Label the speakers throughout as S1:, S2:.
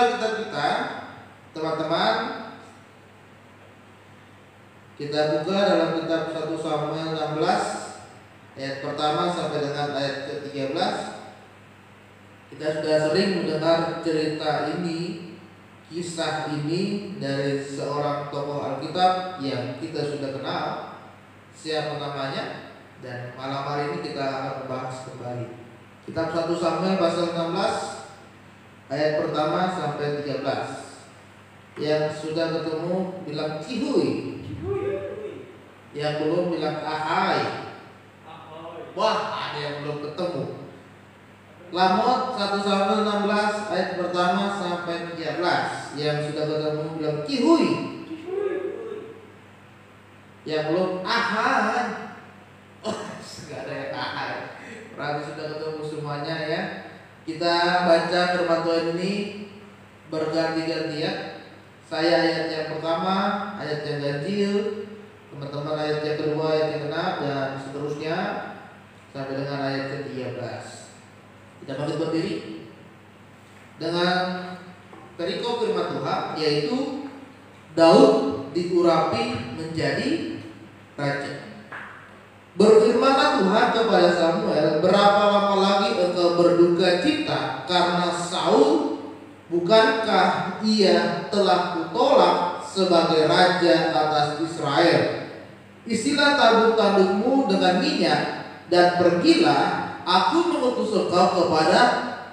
S1: buka kitab kita, teman-teman. Kita buka dalam kitab 1 Samuel 16 ayat pertama sampai dengan ayat ke-13. Kita sudah sering mendengar cerita ini, kisah ini dari seorang tokoh Alkitab yang kita sudah kenal, siapa namanya, dan malam hari ini kita akan membahas kembali. Kitab 1 Samuel pasal 16 ayat pertama sampai 13. Yang sudah ketemu bilang cihui. Yang belum bilang ahai. Wah, ada yang belum ketemu. Lamot 1 Samuel 16 ayat pertama sampai 13. Yang sudah ketemu bilang cihui. Yang belum ahai. Oh, nggak ada yang ahai. Berarti sudah ketemu semuanya ya. Kita baca firman Tuhan ini berganti-gantian. Saya ayat yang pertama, ayat yang ganjil, teman-teman ayat yang kedua, ayat yang genap, dan seterusnya sampai dengan ayat ke-13. Kita bangkit berdiri dengan perikop firman Tuhan, yaitu Daud diurapi menjadi raja. Berfirmanlah Tuhan kepada Samuel, berapa lama lagi engkau berduka cita karena Saul? Bukankah ia telah kutolak sebagai raja atas Israel? Isilah tabung-tabungmu dengan minyak dan pergilah, aku mengutus engkau kepada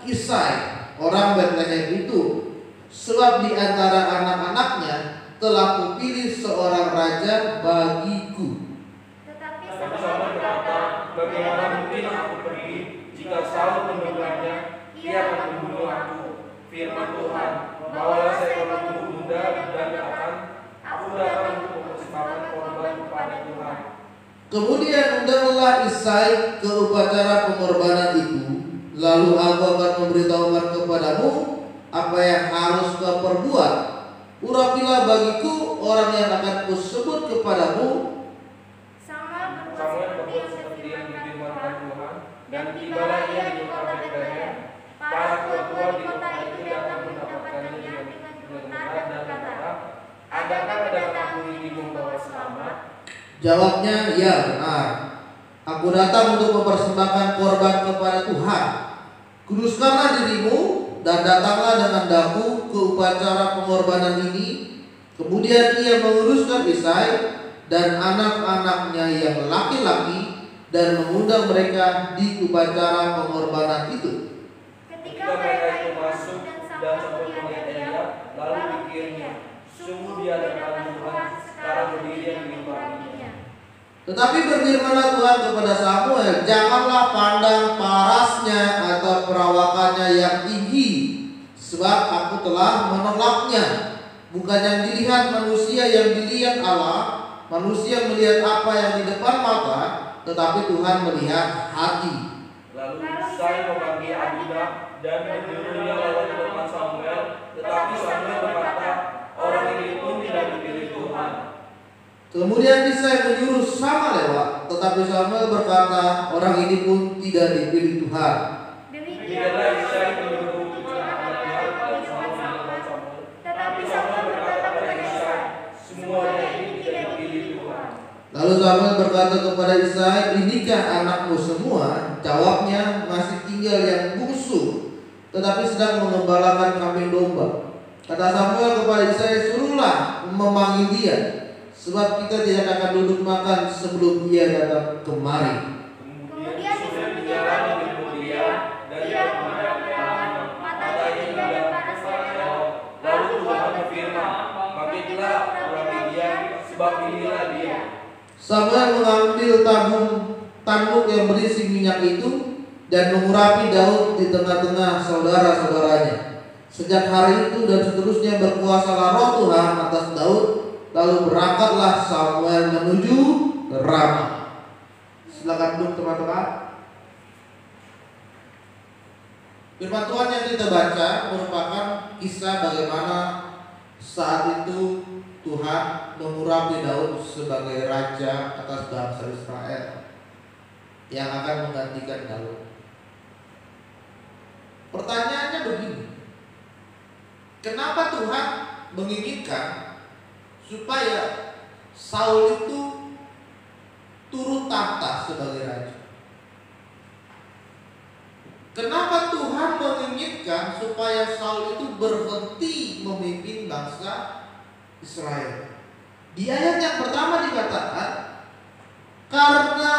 S1: Isai orang Betlehem itu, sebab di antara anak-anaknya telah kupilih seorang raja bagiku.
S2: Tetapi Samuel berkata, bagaimana mungkin aku pergi jika Saul mendengarnya, ia akan membunuh aku. Firman Tuhan, bawalah seekor lembu muda dan katakan, aku datang untuk mempersembahkan korban kepada Tuhan.
S1: Kemudian undanglah Isai ke upacara pengorbanan itu. Lalu aku akan memberitahukan kepadamu apa yang harus kau perbuat. Urapilah bagiku orang yang akan kusebut kepadamu.
S2: Samuel berbuat seperti yang difirmankan Tuhan, dan tibalah ia di kota Betlehem. Para tua-tua di kota itu datang mendapatkannya dengan benar dan berkata, adakah kedatanganmu ini membawa selamat?
S1: Jawabnya, ya benar. Aku datang untuk mempersembahkan korban kepada Tuhan. Kuduskanlah dirimu dan datanglah dengan daku ke upacara pengorbanan ini. Kemudian ia menguruskan Isai dan anak-anaknya yang laki-laki dan mengundang mereka di upacara pengorbanan itu.
S2: Ketika mereka itu masuk dan sampai melihat Elia, lalu pikirnya, sungguh di hadapan Tuhan sekarang berdiri yang diurapinya.
S1: Tetapi berfirmanlah Tuhan kepada Samuel, janganlah pandang parasnya atau perawakannya yang tinggi, sebab aku telah menolaknya. Bukan yang dilihat manusia yang dilihat Allah. Manusia melihat apa yang di depan mata, tetapi Tuhan melihat hati.
S2: Lalu Isai memanggil Abida dan menyuruhnya lawan ke depan Samuel. Tetapi Samuel berkata, orang ini pun tidak dipilih Tuhan.
S1: Kemudian Isai menyuruh sama lewat, tetapi Samuel berkata, orang ini pun tidak dipilih Tuhan.
S2: Demikianlah Isai menyuruh 7 anaknya dan Samuel melawan Samuel. Tetapi Samuel berkata kepada Isai, semuanya ini tidak dipilih Tuhan.
S1: Lalu Samuel berkata kepada Isai, inikah anakmu semua? Jawabnya, masih tinggal yang bungsu, tetapi sedang mengembalakan kambing domba. Kata Samuel kepada Isai, suruhlah memanggil dia, sebab kita tidak akan duduk makan sebelum dia datang kemari.
S2: Kemudian disuruh berjalan di depan dia, dan ia memandang matanya tidak berparas. Lalu Tuhan berfirman, bangkitlah, urapi dia, sebab inilah dia.
S1: Samuel mengambil tanduk yang berisi minyak itu dan mengurapi Daud di tengah-tengah saudara-saudaranya. Sejak hari itu dan seterusnya berkuasalah roh Tuhan atas Daud. Lalu berangkatlah Samuel menuju Rama. Silakan duduk teman-teman. Firman Tuhan yang kita baca merupakan kisah bagaimana saat itu Tuhan mengurapi Daud sebagai raja atas bangsa Israel yang akan menggantikan Daud. Pertanyaannya begini, Kenapa Tuhan menginginkan supaya Saul itu turut tahta sebagai raja? Kenapa Tuhan menginginkan supaya Saul itu berhenti memimpin bangsa Israel? Di ayat yang pertama dikatakan, karena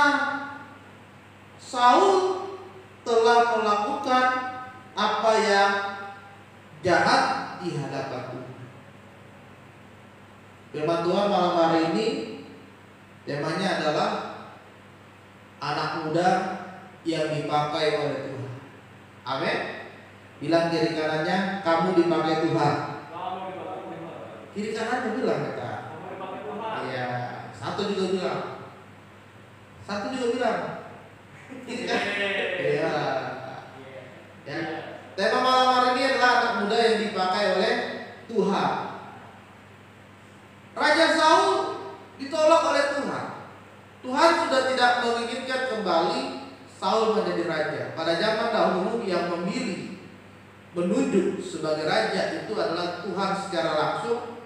S1: Saul telah melakukan apa yang jahat di hadapan Tuhan. Firman Tuhan malam hari ini temanya adalah anak muda yang dipakai oleh Tuhan. Amin. Bilang kiri kanannya, kamu dipakai Tuhan. Kiri kanannya bilang kata. Iya. Satu juga bilang. Iya. Ya. Tema malam hari ini adalah anak muda yang dipakai oleh Tuhan. Raja Saul ditolak oleh Tuhan. Tuhan sudah tidak menginginkan kembali Saul menjadi raja. Pada zaman dahulu yang memilih menunjuk sebagai raja itu adalah Tuhan secara langsung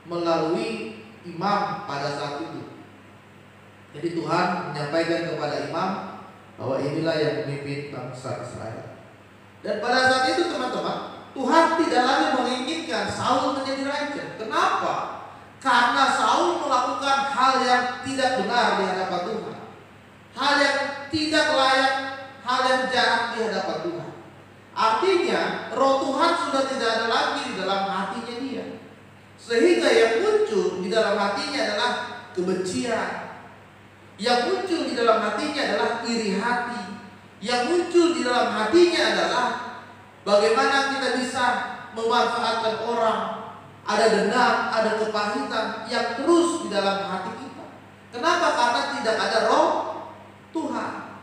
S1: melalui imam pada saat itu. Jadi Tuhan menyampaikan kepada imam bahwa inilah yang memimpin bangsa Israel. Dan pada saat itu teman-teman, Tuhan tidak lagi menginginkan Saul menjadi raja. Kenapa? Karena Saul melakukan hal yang tidak benar di hadapan Tuhan, hal yang tidak layak, hal yang jahat di hadapan Tuhan. Artinya roh Tuhan sudah tidak ada lagi di dalam hatinya dia, sehingga yang muncul di dalam hatinya adalah kebencian, yang muncul di dalam hatinya adalah iri hati, yang muncul di dalam hatinya adalah bagaimana kita bisa memanfaatkan orang. Ada dendam, ada kepahitan yang terus di dalam hati kita. Kenapa? Karena tidak ada roh Tuhan.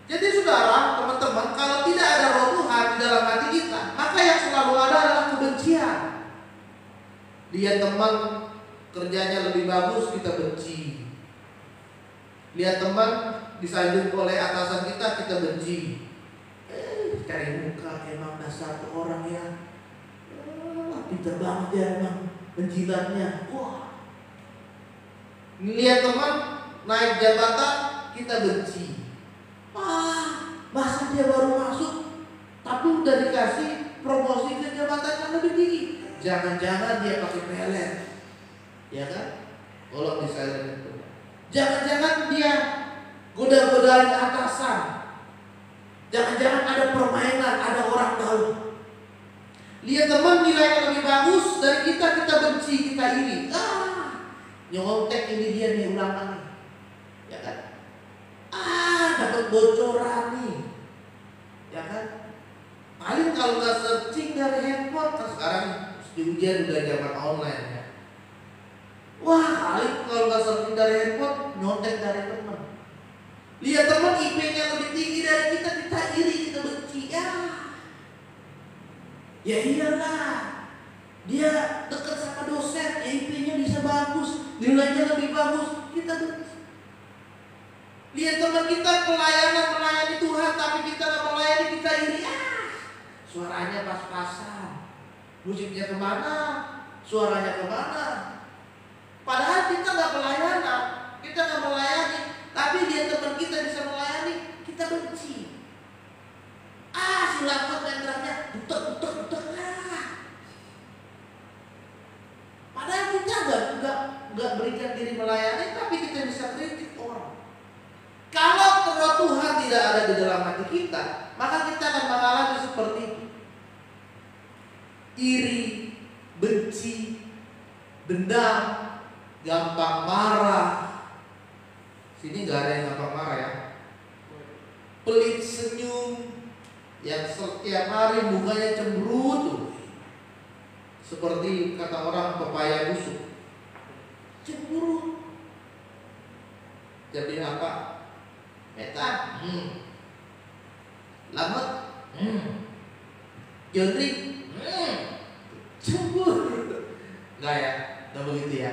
S1: Jadi saudara, teman-teman, kalau tidak ada roh Tuhan di dalam hati kita, maka yang selalu ada adalah kebencian. Lihat teman kerjanya lebih bagus, kita benci. Lihat teman disanjung oleh atasan kita benci. Cari muka, emang dasar tuh orang ya. Pintar banget ya emang penjilatnya. Wah. Lihat teman naik jabatan, kita benci. Masa dia baru masuk tapi udah dikasih promosi ke jabatan yang lebih tinggi. Jangan-jangan dia pakai pelet, ya kan? Kalau misalnya itu, jangan-jangan dia goda-godain atasan. Jangan-jangan ada permainan, ada orang tahu. Lihat teman nilainya lebih bagus dari kita benci, kita iri. Nyontek ini dia nih ulangan nih, ya kan? Dapat bocoran nih, ya kan? Paling kalau nggak searching dari handphone, kan sekarang di ujian udah zaman online ya. Paling kalau nggak searching dari handphone, nyontek dari teman. Lihat teman IP-nya lebih tinggi dari kita iri, kita benci. Ya iyalah, dia dekat sama dosen, IP-nya bisa bagus, nilainya lebih bagus, kita benci. Lihat teman kita melayani Tuhan, tapi kita nggak melayani, kita iri. Suaranya pas-pasan, musiknya kemana, suaranya kemana. Padahal kita nggak pelayanan, kita nggak melayani, tapi lihat teman kita bisa melayani, kita benci. Si laptop tendernya butek. Padahal kita nggak berikan diri melayani, tapi kita bisa kritik orang. Kalau roh Tuhan tidak ada di dalam hati kita, maka kita akan mengalami seperti itu. Iri, benci, dendam, gampang marah. Sini nggak ada yang gampang marah ya. Pelit senyum, yang setiap hari mukanya cemberut, seperti kata orang pepaya busuk, cemberut. Jadi apa? Meta, lamet, jengkrik, cemburu. Enggak ya, enggak begitu ya.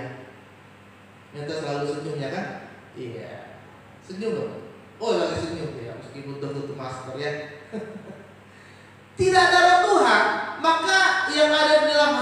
S1: Meta selalu senyum ya kan? Iya, senyum loh. Lagi senyum ya, meskipun tertutup masker ya. Tidak ada roh Tuhan, maka yang ada di dalam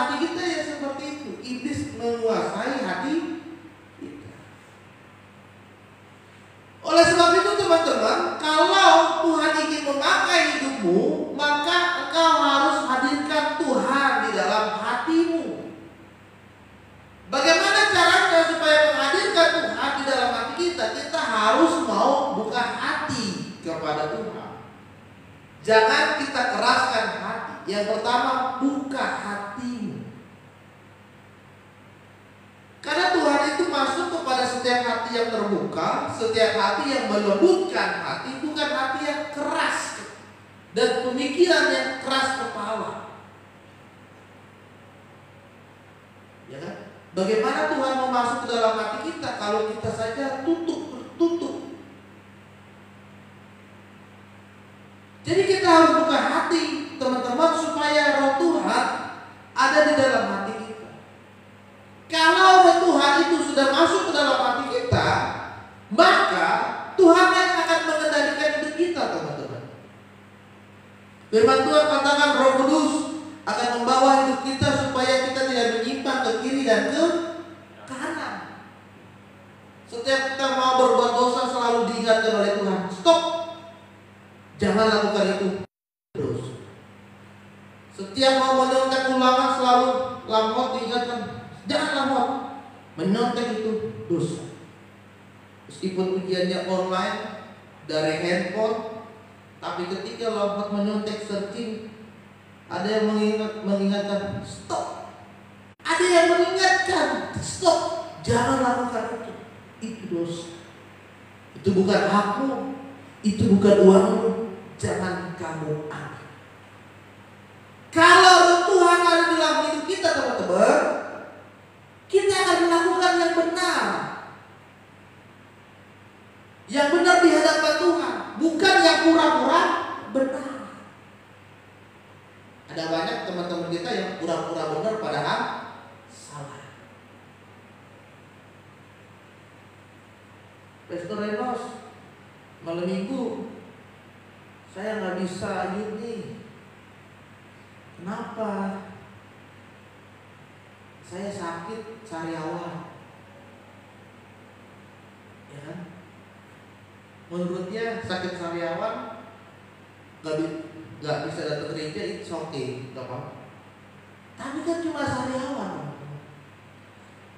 S1: setiap hati yang melembutkan hati, bukan hati yang keras dan pemikiran yang keras kepala. Ya kan? Bagaimana Tuhan mau masuk ke dalam hati kita kalau kita saja tertutup? Jadi kita harus buka hati, teman-teman, supaya roh Tuhan ada di dalam hati kita. Kalau roh Tuhan itu sudah masuk ke dalam hati kita, maka Tuhan yang akan mengendalikan hidup kita, teman-teman. Firman Tuhan katakan Roh Kudus akan membawa hidup kita supaya kita tidak menyimpang ke kiri dan ke kanan. Setiap kita mau berbuat dosa selalu diingatkan oleh Tuhan, stop, jangan lakukan itu terus. Setiap mau menyontek ulangan selalu lamot diingatkan, jangan lamot, menyontek itu dosa. Meskipun ujiannya online dari handphone, tapi ketika lamot menyontek searching, ada yang mengingatkan stop, ada yang mengingatkan stop, jangan lakukan itu. Itu dosa. Itu bukan hakmu, itu bukan uangmu, jangan kamu ambil. Kalau Tuhan ada di dalam hidup kita, teman-teman, kita akan melakukan yang benar. Yang benar di hadapan Tuhan, bukan yang pura-pura benar. Ada banyak teman-teman kita yang pura-pura benar padahal salah. Pastor Renos, malam minggu saya nggak bisa ayun nih. Kenapa? Saya sakit sariawan. Ya kan? Menurutnya sakit sariawan nggak bisa datang gereja, itu okay, nggak apa-apa. Tapi kan cuma sariawan.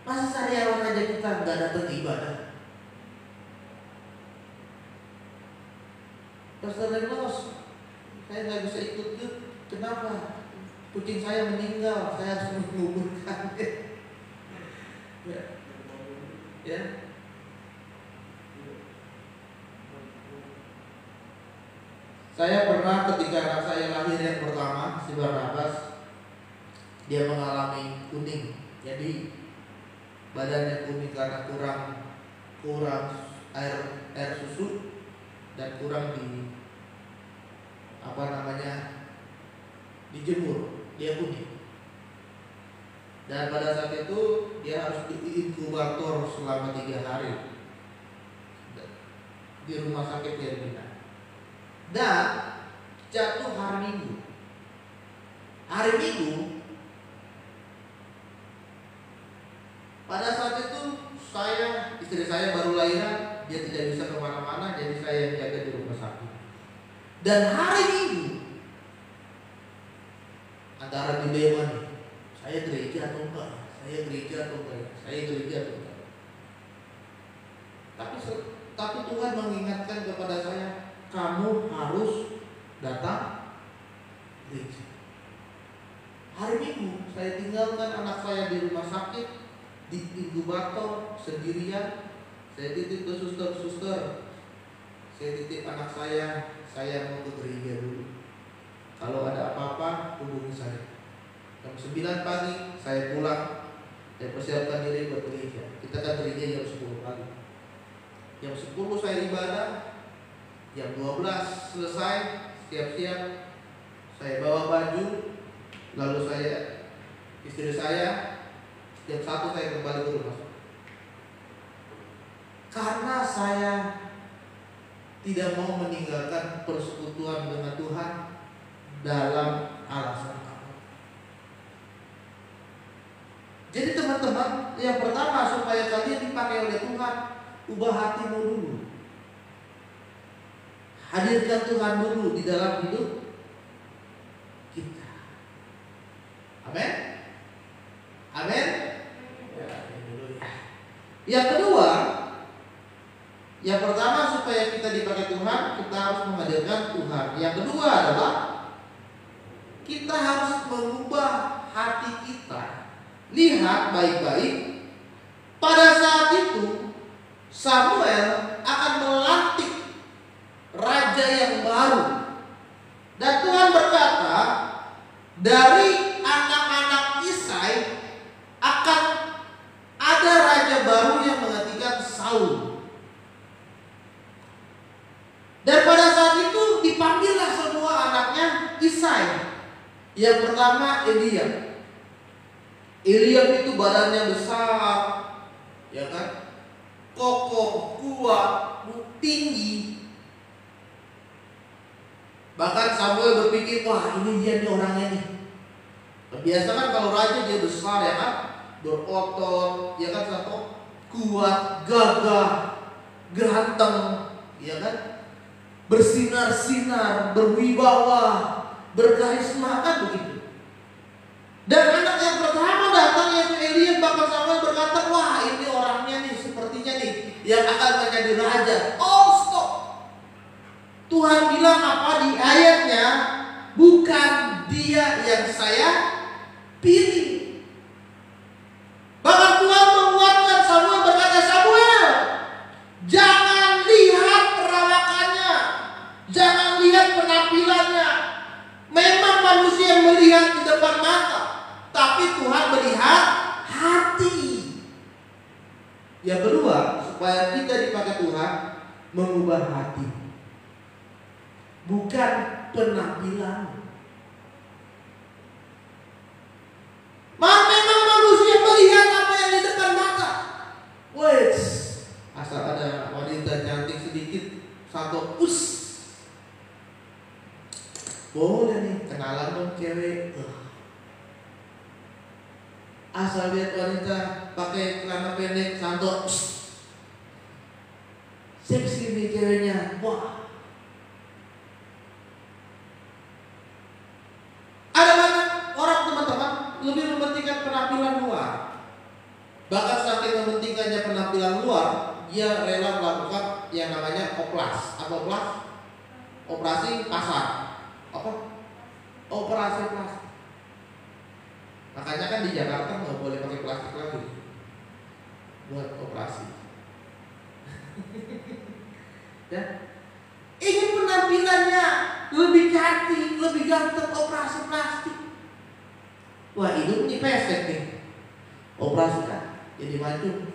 S1: Masa sariawan aja kita nggak datang ibadah? Pastor Renos, saya nggak bisa ikut. Kenapa? Kucing saya meninggal, saya harus menguburkan. Ya. Saya pernah ketika anak saya lahir yang pertama, si Barnabas, dia mengalami kuning. Jadi badannya kuning karena kurang air susu dan kurang dijemur, dia kuning. Dan pada saat itu dia harus diinkubator selama 3 hari di rumah sakit Hermina. Dan jatuh hari Minggu. Hari Minggu, pada saat itu istri saya baru lahiran, dia tidak bisa kemana-mana, jadi saya yang jaga di rumah sakit. Dan hari Minggu, antara dilema nih, saya gereja atau enggak? Tapi Tuhan mengingatkan kepada saya, kamu harus datang gereja. Hari Minggu saya tinggalkan anak saya di rumah sakit, di inkubator sendirian. Saya titip ke suster, saya titip anak saya mau ke gereja dulu. Kalau ada apa-apa hubungi saya. Jam 9 pagi saya pulang, saya persiapkan diri buat gereja. Kita kan gereja jam 10 pagi. Jam 10 saya ibadah, jam 12 selesai, siap-siap, saya bawa baju, lalu istri saya, jam 1 saya kembali ke rumah. Karena saya tidak mau meninggalkan persekutuan dengan Tuhan dalam alasan apa. Jadi teman-teman, yang pertama supaya kalian dipakai oleh Tuhan, ubah hatimu dulu. Hadirkan Tuhan dulu di dalam hidup kita. Amin. Amin. Yang kedua, yang pertama supaya kita dipakai Tuhan, kita harus menghadirkan Tuhan. Yang kedua adalah kita harus mengubah hati kita. Lihat baik-baik. Pada saat itu Samuel akan melantik raja yang baru. Dan Tuhan berkata, dari anak-anak Isai akan ada raja baru yang menggantikan Saul. Dan pada saat itu dipanggillah semua anaknya Isai. Yang pertama Eliab. Eliab itu badannya besar, ya kan? Kokoh, kuat, tinggi. Bahkan Samuel berpikir, wah ini dia nih orangnya nih. Biasa kan kalau raja dia besar ya kan, berotot, ya kan, satu kuat, gagah, ganteng, ya kan, bersinar-sinar, berwibawa, berkarisma, kan begitu. Dan anak yang pertama datang yaitu Eliab, bahkan Samuel berkata, wah ini orangnya nih, sepertinya nih yang akan menjadi raja. Oh stop. Tuhan bilang apa di ayatnya? Bukan dia yang saya pilih. Bahkan Tuhan menguatkan Samuel, berkata, Samuel, jangan lihat perawakannya, jangan lihat penampilannya. Memang manusia melihat di depan mata, tapi Tuhan melihat hati. Yang kedua, supaya kita dipakai Tuhan, mengubah hati, bukan penampilan. Memang manusia melihat apa yang di depan mata. Wes, asal ada wanita cantik sedikit, satu boleh nih kenalan dong cewek. Asal lihat wanita pakai celana pendek, satu seksi nih ceweknya. Wah. Ada banyak orang, teman-teman, lebih mementingkan penampilan luar. Bahkan saking mementingkannya penampilan luar, dia rela melakukan yang namanya oplas. Apa oplas? Operasi pasar. Apa? Operasi plastik. Makanya kan di Jakarta nggak boleh pakai plastik lagi buat operasi. Ya. Ingin penampilannya lebih cantik, lebih ganteng, operasi plastik. Wah, hidup ini pesek nih. Operasi kan jadi maju.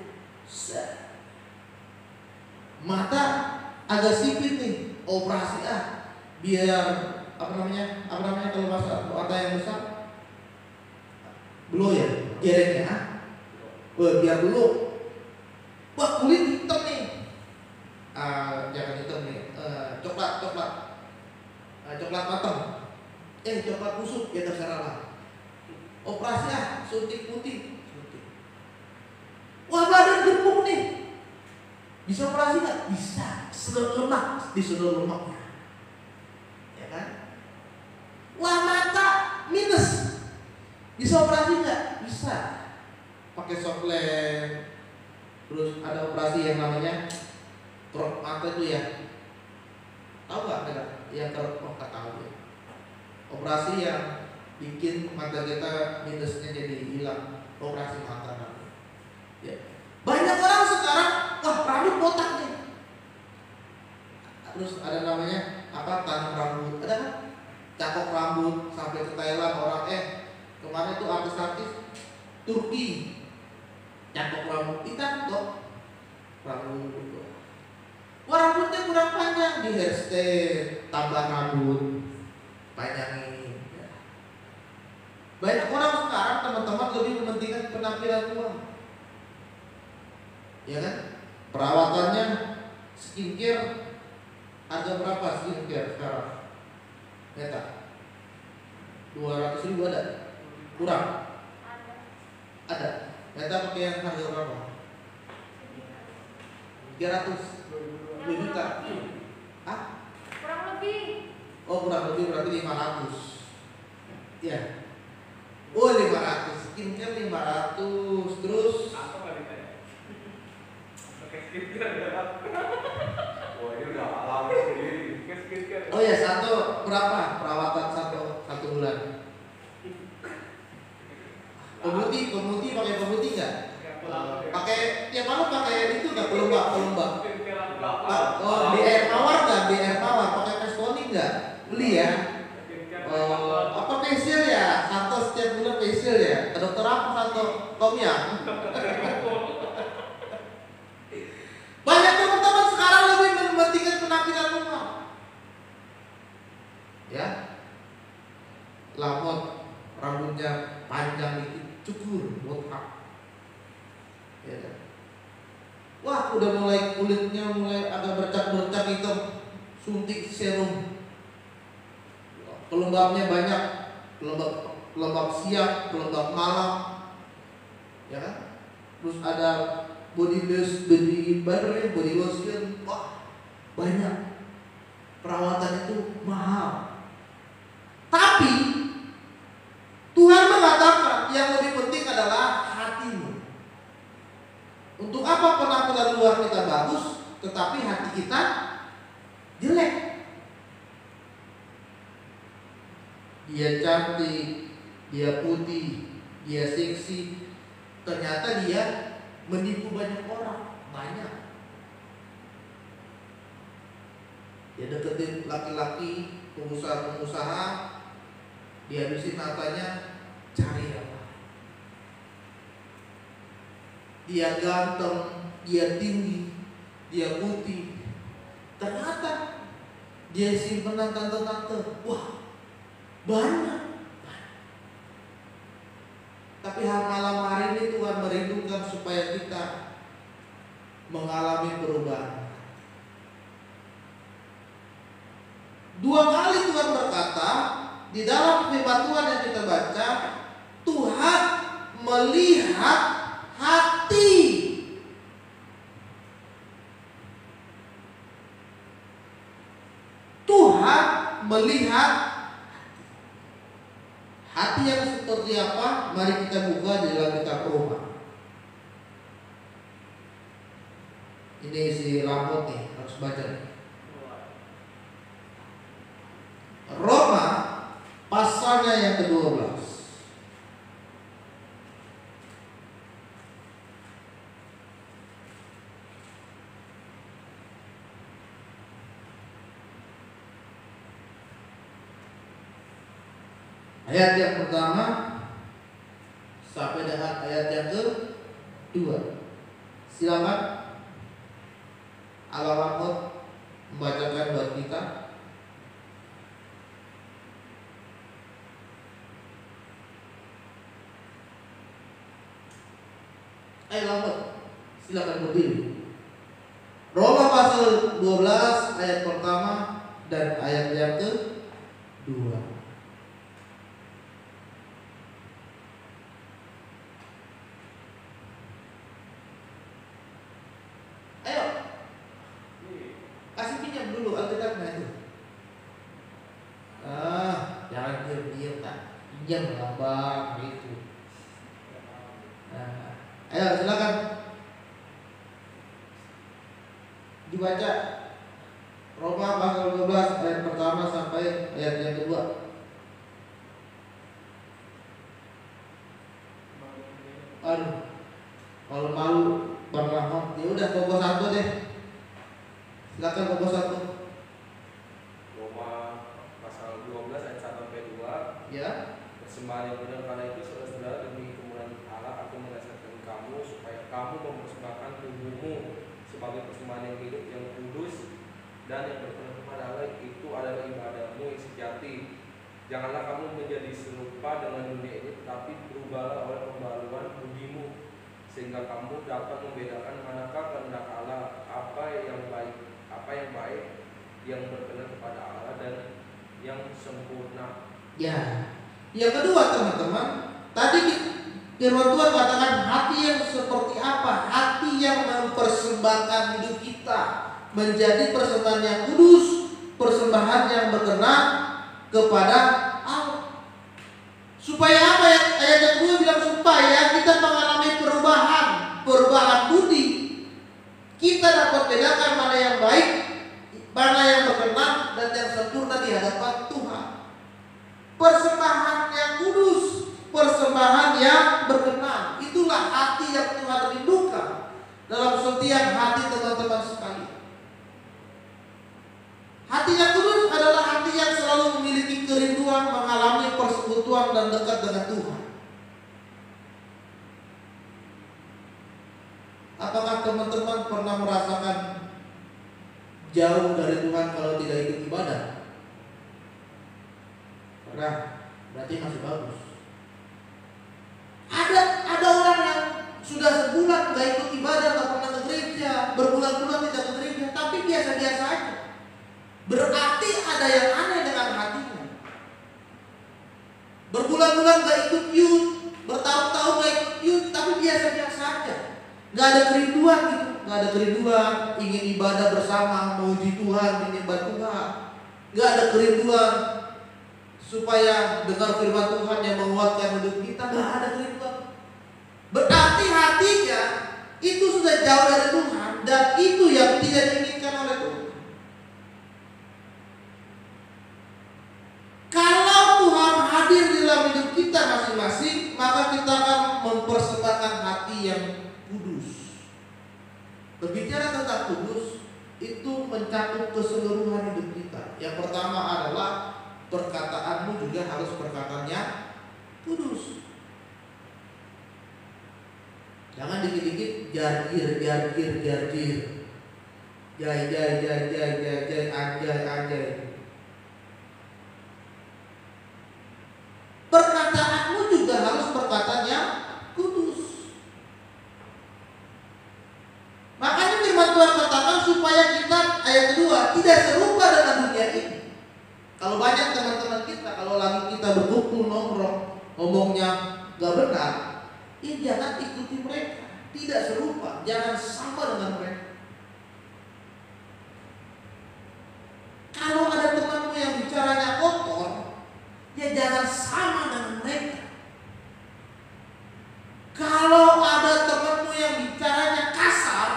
S1: Mata agak sipit nih, operasi biar apa namanya kalau mata yang besar, blow ya, jerengnya biar dulu. Wah, kulit hitam nih, jangan hitam nih, coklat matang, coklat busuk, ya terserah lah. Operasi suntik putih. Wah, badan gemuk nih, bisa operasi nggak? Bisa, disedot lemaknya, ya kan? Wah, mata minus, bisa operasi nggak? Bisa, pakai softland. Terus ada operasi yang namanya crop mata itu ya, tahu nggak? Yang crop nggak tahu ya. Operasi yang bikin mata kita minusnya jadi hilang, operasi mata namanya. Ya. Banyak orang sekarang, wah rambut botak nih. Terus ada namanya apa? Tanam rambut, ada kan? Cakok rambut sampai ke Thailand orang. Kemarin tuh artis-artis Turki cakok rambut hitam kok, rambut. Wah, rambutnya kurang panjang, di hairstyle, tambah rambut, panjangin. Ya. Banyak orang sekarang, teman-teman, lebih mementingkan penampilan luar, ya kan? Perawatannya skincare, harga berapa skincare sekarang? Meta 200.000 ada? Kurang? Ada. Meta pakai yang harga berapa? 300 juta.
S3: Kurang lebih.
S1: Oh, kurang lebih berarti 500. Ya. Oh, 500. Skincare 500. Terus
S2: pakai skincare ya. Wah, ini udah alami sendiri. Skincare.
S1: Oh ya, satu berapa perawatan satu bulan? Pemutih pakai pemutih nggak? Pakai tiap malam pakai itu nggak, pelembab. Oh, BR Mawar nggak? BR Mawar pakai Pestoni nggak? Beli ya? Apa facial ya? Santo setiap bulan facial ya? Ke dokter apa Santo? Tom ya? Banyak teman-teman sekarang lebih mementingkan penampilan luar. Ya, lamot, rambutnya panjang dikit, cukur, botak. Ya. Wah, udah mulai kulitnya mulai agak bercak-bercak hitam, suntik serum. Pelembabnya banyak, pelembab siang, pelembab malam, ya kan? Terus ada body butter, body lotion, wah banyak. Perawatan itu mahal. Tapi Tuhan mengatakan yang lebih penting adalah hatimu. Untuk apa penampilan luar kita bagus, tetapi hati kita jelek? Dia cantik, dia putih, dia seksi, ternyata dia menipu banyak orang, banyak. Dia deketin laki-laki, pengusaha-pengusaha, dihabisin hartanya, cari apa? Dia ganteng, dia tinggi, dia putih, ternyata dia simpenan tante-tante, wah banyak. Tapi malam hari ini Tuhan merindukan supaya kita mengalami perubahan. 2 kali Tuhan berkata di dalam firman Tuhan yang kita baca, Tuhan melihat hati. Tuhan melihat hati yang seperti apa. Mari kita buka di dalam kitab Roma. Ini si Lamot nih, harus baca nih. Roma pasalnya yang ke-12. Ayat yang pertama sampai dengan ayat yang ke-2. Silakan Al-Lamot membacakan buat kita. Ayo Lamot, silakan berdiri. Roma pasal 12 ayat pertama dan ayat yang ke-2. Ayo, kasih pinjam dulu Alkitabnya itu. Jangan diam-diam tak. Pinjam Bang gitu. Ayo silakan dibaca Roma pasal 12 ayat pertama sampai ayat yang kedua. Aduh, kalau malu Bang Rahmat, ya udah pokok 1 deh. Silakan pokok 1.
S2: Roma pasal 12 ayat 1 sampai 2.
S1: Ya.
S2: Persembahan yang benar karena itu saudara-saudara demi kemuliaan Allah aku menasihatkan kamu supaya kamu mempersembahkan tubuhmu sebagai persembahan yang hidup, yang kudus dan yang berkenan kepada Allah, itu adalah ibadahmu yang sejati. Janganlah kamu menjadi serupa dengan dunia ini, tetapi berubahlah oleh pembaruan budimu, sehingga kamu dapat membedakan manakah kehendak Allah, apa yang baik, yang berkenan kepada Allah dan yang sempurna.
S1: Ya. Yang kedua teman-teman, tadi firman Tuhan katakan hati yang seperti apa? Hati yang mempersembahkan hidup kita menjadi persembahan yang kudus, persembahan yang berkenan kepada Allah. Supaya apa ya? Ayat yang kedua bilang supaya kita mengalami perubahan budi. Kita dapat bedakan mana yang baik, mana yang berkenan dan yang sempurna di hadapan Tuhan. Persembahan yang kudus, persembahan yang berkenan, itulah hati yang Tuhan rindukan dalam setiap hati teman-teman sekalian. Apakah teman-teman pernah merasakan jauh dari Tuhan kalau tidak ikut ibadah? Pernah? Berarti masih bagus. Ada orang yang sudah sebulan nggak ikut ibadah, nggak pernah ke gereja, berbulan-bulan tidak ke gereja, tapi biasa-biasa aja. Berarti ada yang aneh dengan hatinya. Berbulan-bulan nggak ikut youth, bertahun-tahun nggak ikut youth, tapi biasa-biasa aja. Nggak ada kerinduan gitu, nggak ada kerinduan ingin ibadah bersama, memuji Tuhan, menyembah Tuhan. Nggak ada kerinduan supaya dengar firman Tuhan yang menguatkan hidup kita, nggak ada kerinduan. Berarti hatinya itu sudah jauh dari Tuhan, dan itu yang tidak diinginkan oleh Tuhan. Kalau Tuhan hadir di dalam hidup kita masing-masing, maka kita akan mempersembahkan hati yang kudus. Berbicara tentang kudus, itu mencakup keseluruhan hidup kita. Yang pertama adalah perkataanmu juga harus perkataannya kudus. Jangan dikit-dikit jargir, jai, anjay. Perkataanmu juga harus perkataan yang kudus. Makanya firman Tuhan katakan supaya kita, ayat kedua, tidak serupa dengan dunia ini. Kalau banyak teman-teman kita, kalau lagi kita berkumpul nongkrong, ngomongnya gak benar, jangan ikuti mereka. Tidak serupa, jangan sama dengan mereka. Kalau ada temanmu yang bicaranya kotor, ya jangan sama dengan mereka. Kalau ada temanmu yang bicaranya kasar,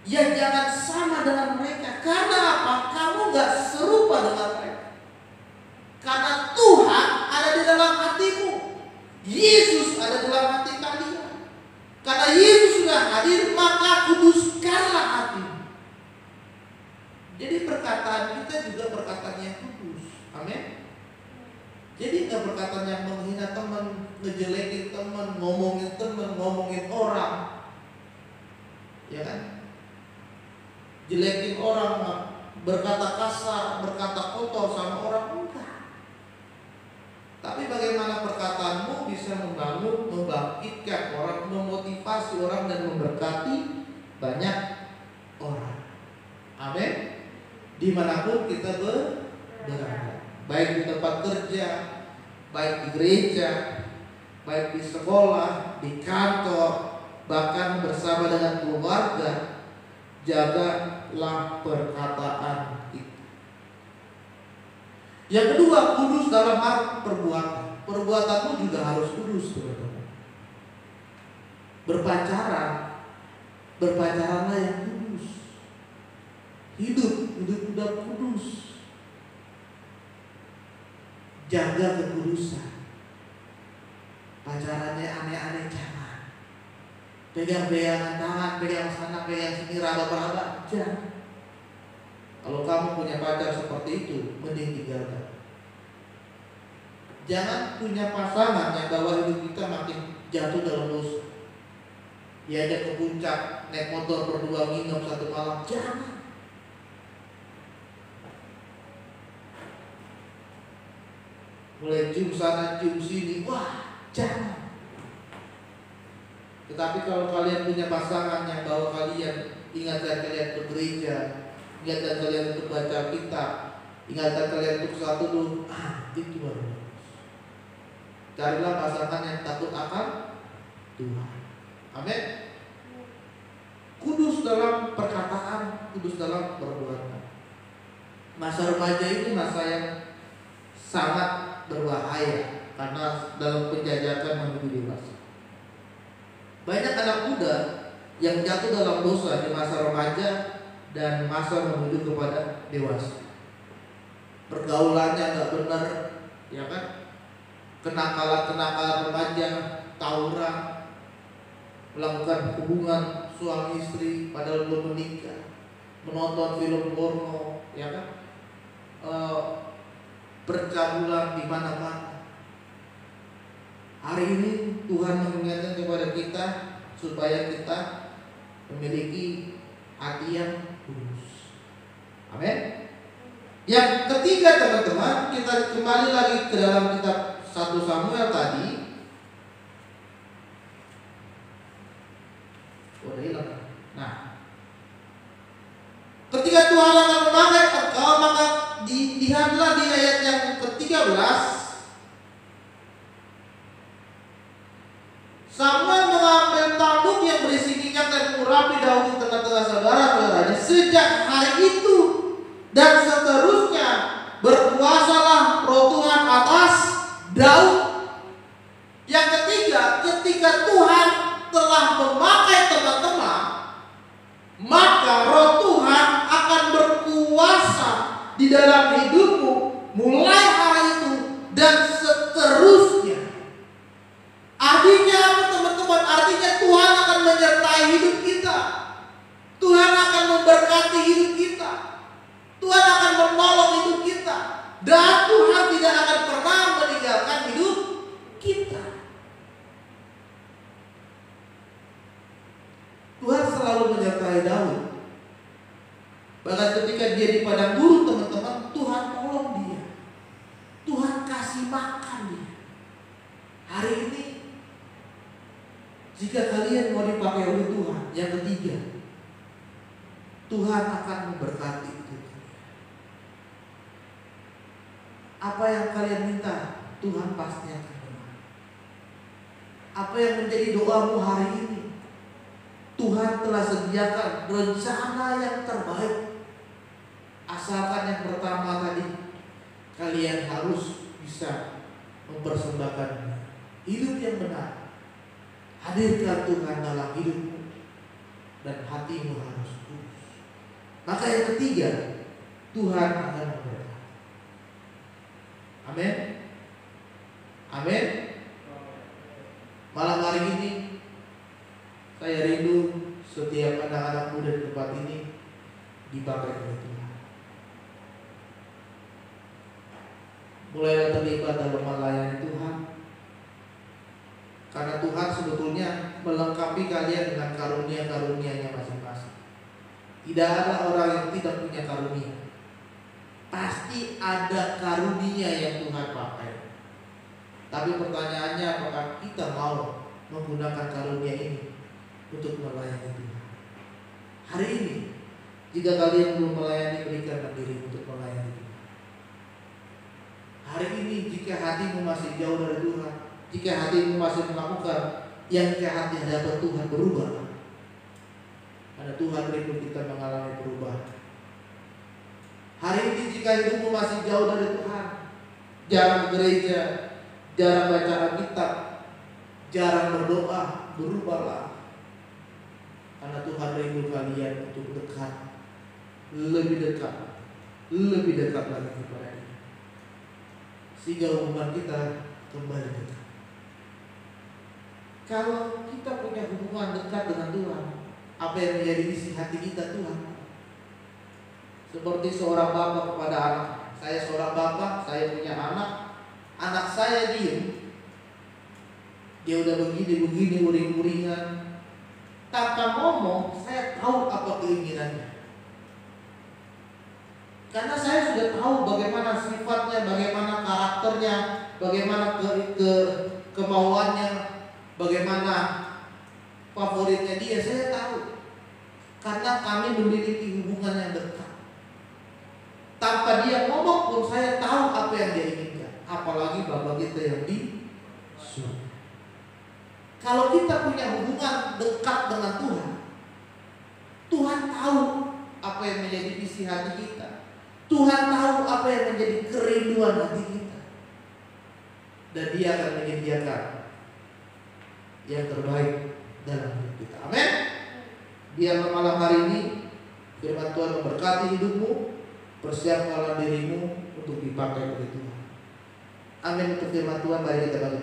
S1: ya jangan sama dengan mereka. Karena apa? Kamu gak serupa dengan mereka. Karena Tuhan ada di dalam hatimu, Yesus ada di dalam hati kalian. Karena Yesus sudah hadir, maka kuduskanlah hatimu. Jadi perkataan kita juga perkataan yang kudus. Amin. Jadi nggak perkataan yang menghina teman, ngejelekin teman, ngomongin orang, ya kan? Jelekin orang, berkata kasar, berkata kotor sama orang, enggak. Tapi bagaimana perkataanmu bisa membangun, membangkitkan orang, memotivasi orang dan memberkati banyak orang. Amin. Dimanapun kita berada, baik di tempat kerja, baik di gereja, baik di sekolah, di kantor, bahkan bersama dengan keluarga, jagalah perkataan kita. Yang kedua, kudus dalam hal perbuatan. Perbuatanmu juga harus kudus, teman-teman. Berpacaranlah yang kudus. Hidup udah kudus. Jaga kekudusan. Pacarannya aneh-aneh jangan. Pegang-pegangan tangan, pegang sana, pegang sini, raba-raba, jangan. Kalau kamu punya pacar seperti itu, mending tinggalkan. Jangan punya pasangan yang bawa hidup kita makin jatuh dalam dosa. Diajak ke puncak, naik motor berdua, nginep satu malam, jangan. Mulai cium sana, cium sini, wah, jangan. Tetapi kalau kalian punya pasangan yang bawa kalian, ingatkan kalian ke gereja, ingatkan kalian untuk baca kitab, ingatkan kalian untuk satu dulu, itu baru bagus. Carilah pasangan yang takut akan Tuhan. Amin. Kudus dalam perkataan, kudus dalam perbuatan. Masa remaja ini masa yang sangat berbahaya karena dalam penjajakan menuju dewasa. Banyak anak muda yang jatuh dalam dosa di masa remaja dan masa menuju kepada dewasa. Pergaulannya nggak benar, ya kan? Kenakalan remaja, tawuran, melakukan hubungan suami istri padahal belum menikah, menonton film porno, ya kan? Percabulan di mana-mana. Hari ini Tuhan mengingatkan kepada kita supaya kita memiliki hati yang kudus. Amin. Yang ketiga teman-teman, kita kembali lagi ke dalam kitab 1 Samuel tadi. Udah hilang. Nah, ketika Tuhan akan memakai engkau, maka lihatlah di ayat yang ke-13, Samuel mengambil tanduk yang berisi minyak dan mengurapi Daud di tengah-tengah saudara-saudaranya. Sejak hari itu dan seterusnya berkuasalah Roh Tuhan atas Daud. Yang ketiga, ketika Tuhan telah memakai teman-teman, maka Roh Tuhan akan berkuasa di dalam hidupmu mulai hari itu dan seterusnya. Artinya apa teman-teman? Artinya Tuhan akan menyertai hidup kita. Tuhan akan memberkati hidup kita. Tuhan akan menolong hidup kita. Dan Tuhan tidak akan pernah meninggalkan hidup kita. Tuhan selalu menyertai Daud. Bahkan ketika dia di padang gurun teman-teman, Tuhan tolong dia. Tuhan kasih makan dia. Hari ini jika kalian mau dipakai oleh Tuhan, yang ketiga, Tuhan akan memberkati itu. Apa yang kalian minta, Tuhan pasti akan memberi. Apa yang menjadi doamu hari ini, Tuhan telah sediakan rencana yang terbaik. Asalkan yang pertama tadi, kalian harus bisa mempersembahkan hidup yang benar. Hadirkan Tuhan dalam hidupmu dan hatimu harus kudus. Maka yang ketiga, Tuhan akan memberkati. Amin. Amin. Malam hari ini saya rindu setiap anak-anak muda di tempat ini dipakai oleh Tuhan. Mulai terlibat dalam melayani Tuhan. Karena Tuhan sebetulnya melengkapi kalian dengan karunia-karunia-Nya masing-masing. Tidak ada orang yang tidak punya karunia. Pasti ada karunia yang Tuhan pakai. Tapi pertanyaannya, apakah kita mau menggunakan karunia ini untuk melayani Tuhan? Hari ini, jika kalian belum melayani, berikan diri untuk melayani Tuhan. Hari ini, jika hatimu masih jauh dari Tuhan, jika hatimu masih melakukan yang jahat di hadapan Tuhan, berubah. Karena Tuhan rindu kita mengalami perubahan. Hari ini jika hidupmu masih jauh dari Tuhan, jarang ke gereja, jarang baca Alkitab, jarang berdoa, berubahlah. Karena Tuhan rindu kalian untuk dekat, lebih dekat lagi kepada Dia, sehingga hubungan kita kembali dekat. Kalau kita punya hubungan dekat dengan Tuhan, apa yang menjadi isi hati kita Tuhan? Seperti seorang bapak kepada anak. Saya seorang bapak, saya punya anak saya diem. Dia udah begini uring-uringan. Tanpa ngomong, saya tahu apa keinginannya. Karena saya sudah tahu bagaimana sifatnya, bagaimana karakternya, bagaimana kemauannya, bagaimana favoritnya dia, saya tahu. Karena kami memiliki hubungan yang dekat. Tanpa dia ngomong pun saya tahu apa yang dia inginkan. Apalagi Bapa kita yang di surga. Kalau kita punya hubungan dekat dengan Tuhan, Tuhan tahu apa yang menjadi isi hati kita. Tuhan tahu apa yang menjadi kerinduan hati kita. Dan Dia akan menyediakan yang terbaik dalam hidup kita. Amin. Biarlah malam hari ini firman Tuhan memberkati hidupmu. Persiapkanlah dirimu untuk dipakai oleh Tuhan. Amin. Untuk firman Tuhan, mari kita bangkit.